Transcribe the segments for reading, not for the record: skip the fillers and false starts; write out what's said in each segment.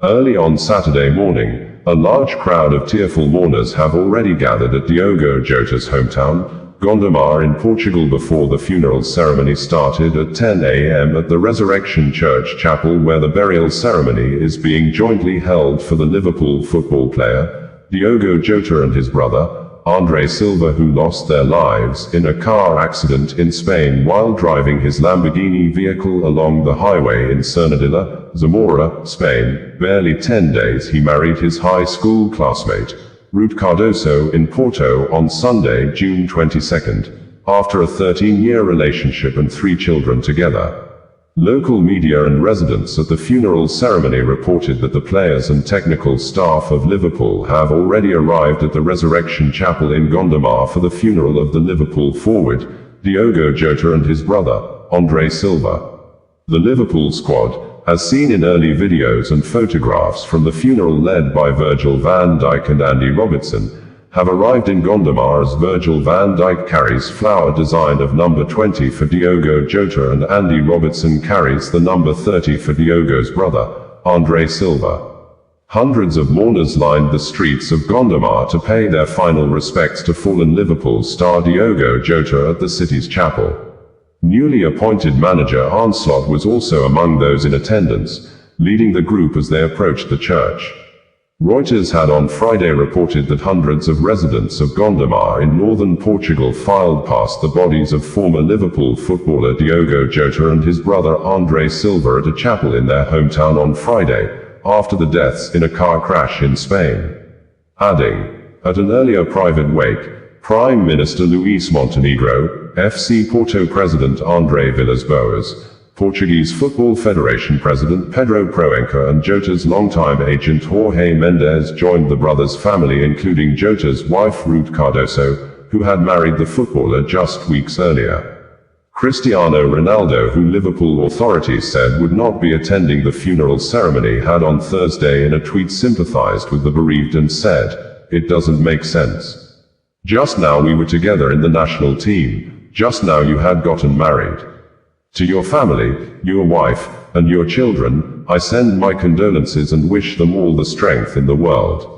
Early on Saturday morning, a large crowd of tearful mourners have already gathered at Diogo Jota's hometown, Gondomar in Portugal, before the funeral ceremony started at 10 a.m. at the Resurrection Church Chapel, where the burial ceremony is being jointly held for the Liverpool football player, Diogo Jota, and his brother, Silva, who lost their lives in a car accident in Spain while driving his Lamborghini vehicle along the highway in Cernadilla, Zamora, Spain. Barely 10 days he married his high school classmate, Rute Cardoso, in Porto on Sunday, June 22, after a 13-year relationship and 3 children together. Local media and residents at the funeral ceremony reported that the players and technical staff of Liverpool have already arrived at the Resurrection Chapel in Gondomar for the funeral of the Liverpool forward, Diogo Jota, and his brother, Silva. The Liverpool squad, as seen in early videos and photographs from the funeral led by Virgil van Dijk and Andy Robertson, have arrived in Gondomar as Virgil van Dijk carries flower design of number 20 for Diogo Jota and Andy Robertson carries the number 30 for Diogo's brother, Silva. Hundreds of mourners lined the streets of Gondomar to pay their final respects to fallen Liverpool star Diogo Jota at the city's chapel. Newly appointed manager Arne Slot was also among those in attendance, leading the group as they approached the church. Reuters had on Friday reported that hundreds of residents of Gondomar in northern Portugal filed past the bodies of former Liverpool footballer Diogo Jota and his brother Silva at a chapel in their hometown on Friday, after the deaths in a car crash in Spain. Adding, at an earlier private wake, Prime Minister Luís Montenegro, FC Porto President André Villas-Boas, Portuguese Football Federation President Pedro Proença, and Jota's longtime agent Jorge Mendes joined the brothers' family, including Jota's wife Rute Cardoso, who had married the footballer just weeks earlier. Cristiano Ronaldo, who Liverpool authorities said would not be attending the funeral ceremony, had on Thursday in a tweet sympathized with the bereaved and said, "It doesn't make sense. Just now we were together in the national team. Just now you had gotten married. To your family, your wife, and your children, I send my condolences and wish them all the strength in the world.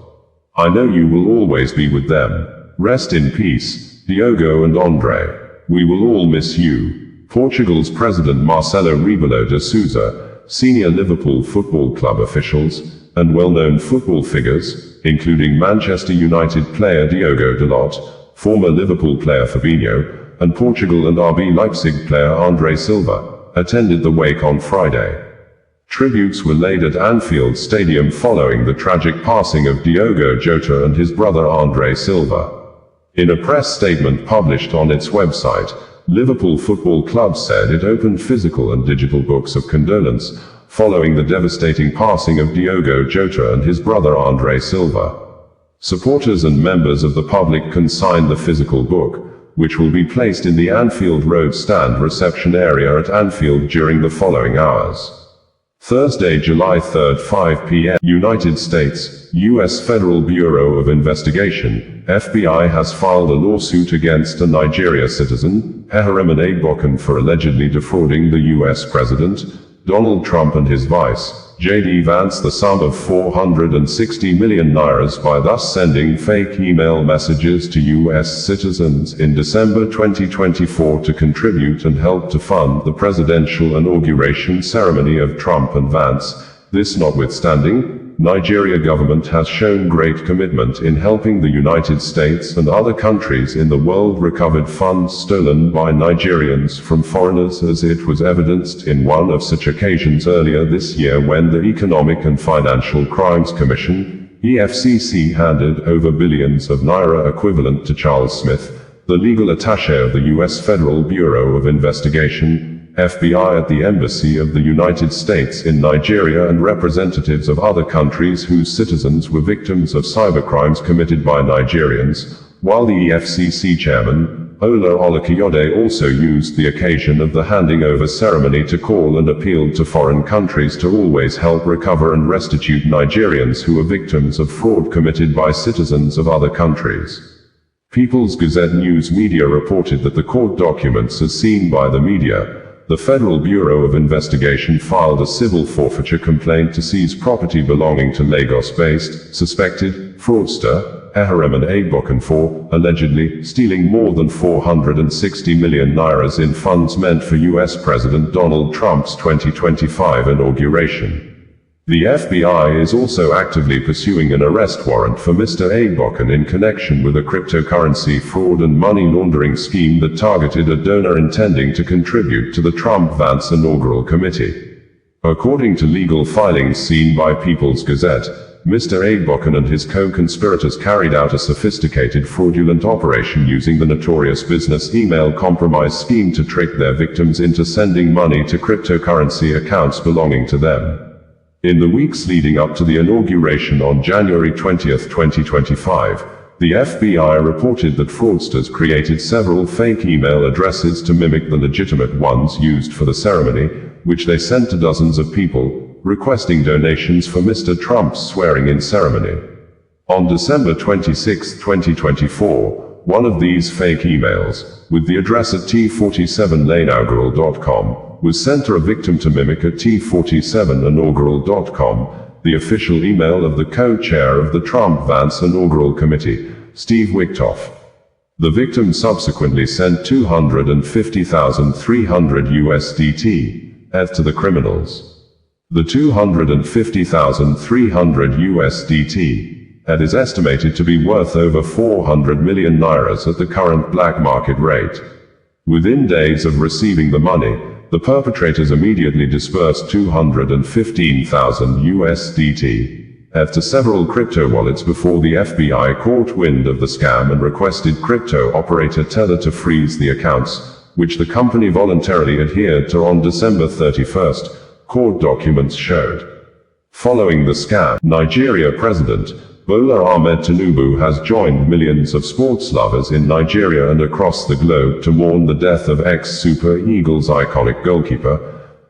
I know you will always be with them. Rest in peace, Diogo and Andre. We will all miss you." Portugal's President Marcelo Rebelo de Sousa, senior Liverpool Football Club officials, and well-known football figures, including Manchester United player Diogo Dalot, former Liverpool player Fabinho, and Portugal and RB Leipzig player Silva, attended the wake on Friday. Tributes were laid at Anfield Stadium following the tragic passing of Diogo Jota and his brother Silva. In a press statement published on its website, Liverpool Football Club said it opened physical and digital books of condolence, following the devastating passing of Diogo Jota and his brother Silva. Supporters and members of the public can sign the physical book, which will be placed in the Anfield Road stand reception area at Anfield during the following hours. Thursday, July 3, 5 p.m. United States, U.S. Federal Bureau of Investigation, FBI, has filed a lawsuit against a Nigeria citizen, Eheremene Bokan, for allegedly defrauding the U.S. President, Donald Trump, and his vice, J.D. Vance, the sum of 460 million nairas by thus sending fake email messages to U.S. citizens in December 2024 to contribute and help to fund the presidential inauguration ceremony of Trump and Vance. This notwithstanding, Nigeria government has shown great commitment in helping the United States and other countries in the world recover funds stolen by Nigerians from foreigners, as it was evidenced in one of such occasions earlier this year when the Economic and Financial Crimes Commission, EFCC, handed over billions of naira equivalent to Charles Smith, the legal attaché of the U.S. Federal Bureau of Investigation, FBI, at the Embassy of the United States in Nigeria, and representatives of other countries whose citizens were victims of cybercrimes committed by Nigerians, while the EFCC chairman, Ola Olakayode, also used the occasion of the handing over ceremony to call and appeal to foreign countries to always help recover and restitute Nigerians who are victims of fraud committed by citizens of other countries. People's Gazette News Media reported that the court documents, as seen by the media, the Federal Bureau of Investigation filed a civil forfeiture complaint to seize property belonging to Lagos-based, suspected, fraudster, Ehereman Agbokan for, allegedly, stealing more than 460 million naira in funds meant for US President Donald Trump's 2025 inauguration. The FBI is also actively pursuing an arrest warrant for Mr. Agbokan in connection with a cryptocurrency fraud and money laundering scheme that targeted a donor intending to contribute to the Trump-Vance inaugural committee. According to legal filings seen by People's Gazette, Mr. Agbokan and his co-conspirators carried out a sophisticated fraudulent operation using the notorious business email compromise scheme to trick their victims into sending money to cryptocurrency accounts belonging to them. In the weeks leading up to the inauguration on January 20, 2025, the FBI reported that fraudsters created several fake email addresses to mimic the legitimate ones used for the ceremony, which they sent to dozens of people, requesting donations for Mr. Trump's swearing-in ceremony. On December 26, 2024, one of these fake emails, with the address at t47inaugural.com, was sent to a victim to mimic at t47inaugural.com, the official email of the co-chair of the Trump-Vance inaugural committee, Steve Witkoff. The victim subsequently sent 250,300 USDT to the criminals. The 250,300 USDT is estimated to be worth over 400 million naira at the current black market rate. Within days of receiving the money, the perpetrators immediately dispersed 215,000 USDT to several crypto wallets before the FBI caught wind of the scam and requested crypto operator Tether to freeze the accounts, which the company voluntarily adhered to on December 31st, court documents showed. Following the scam, Nigeria President Bola Ahmed Tinubu has joined millions of sports lovers in Nigeria and across the globe to mourn the death of ex-Super Eagles iconic goalkeeper,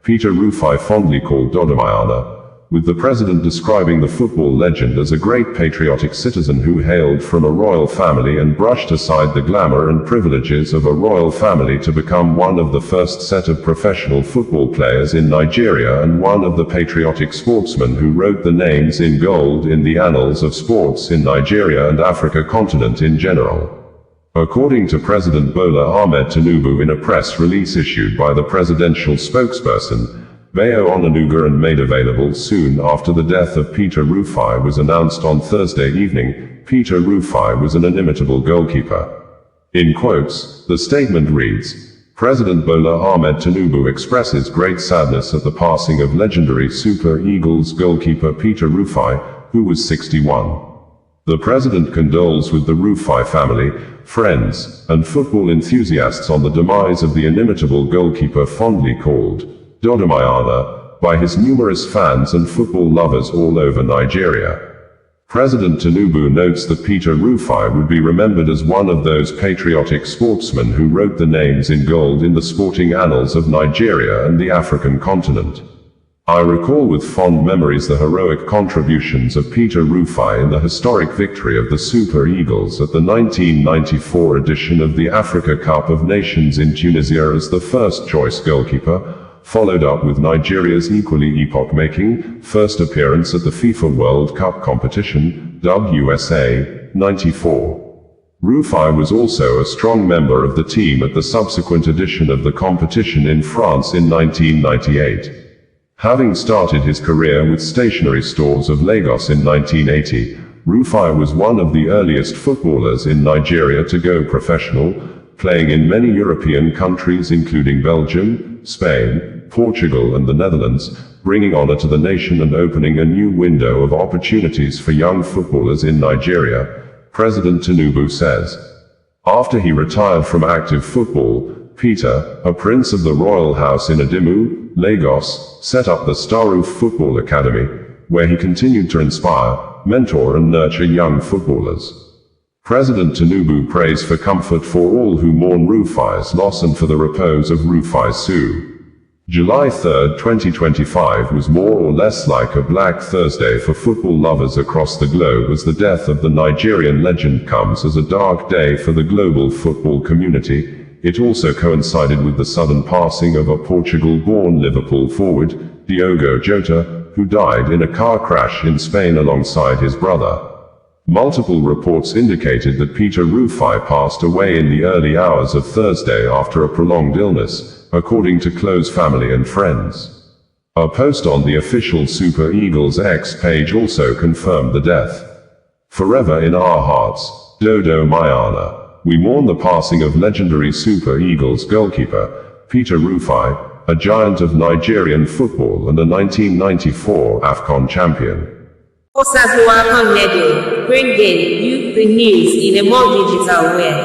Peter Rufai, fondly called Dodomayana, with the president describing the football legend as a great patriotic citizen who hailed from a royal family and brushed aside the glamour and privileges of a royal family to become one of the first set of professional football players in Nigeria and one of the patriotic sportsmen who wrote the names in gold in the annals of sports in Nigeria and Africa continent in general. According to President Bola Ahmed Tinubu in a press release issued by the presidential spokesperson, Bayo Onanuga, and made available soon after the death of Peter Rufai was announced on Thursday evening, Peter Rufai was an inimitable goalkeeper. In quotes, the statement reads, President Bola Ahmed Tinubu expresses great sadness at the passing of legendary Super Eagles goalkeeper Peter Rufai, who was 61. The president condoles with the Rufai family, friends, and football enthusiasts on the demise of the inimitable goalkeeper fondly called Dodomayana by his numerous fans and football lovers all over Nigeria. President Tinubu notes that Peter Rufai would be remembered as one of those patriotic sportsmen who wrote the names in gold in the sporting annals of Nigeria and the African continent. I recall with fond memories the heroic contributions of Peter Rufai in the historic victory of the Super Eagles at the 1994 edition of the Africa Cup of Nations in Tunisia as the first-choice goalkeeper, followed up with Nigeria's equally epoch-making first appearance at the FIFA World Cup competition, dubbed USA, 94. Rufai was also a strong member of the team at the subsequent edition of the competition in France in 1998. Having started his career with stationery stores of Lagos in 1980, Rufai was one of the earliest footballers in Nigeria to go professional, playing in many European countries including Belgium, Spain, Portugal and the Netherlands, bringing honor to the nation and opening a new window of opportunities for young footballers in Nigeria, President Tinubu says. After he retired from active football, Peter, a prince of the royal house in Adimu, Lagos, set up the Starroof Football Academy, where he continued to inspire, mentor and nurture young footballers. President Tinubu prays for comfort for all who mourn Rufai's loss and for the repose of Rufai Su. July 3, 2025 was more or less like a Black Thursday for football lovers across the globe as the death of the Nigerian legend comes as a dark day for the global football community, It also coincided with the sudden passing of a Portugal-born Liverpool forward, Diogo Jota, who died in a car crash in Spain alongside his brother. Multiple reports indicated that Peter Rufai passed away in the early hours of Thursday after a prolonged illness, according to close family and friends. A post on the official Super Eagles X page also confirmed the death. Forever in our hearts, Dodo Mayana. We mourn the passing of legendary Super Eagles goalkeeper, Peter Rufai, a giant of Nigerian football and a 1994 AFCON champion. Osazuwa Connedo, bringing you the news in a more digital way.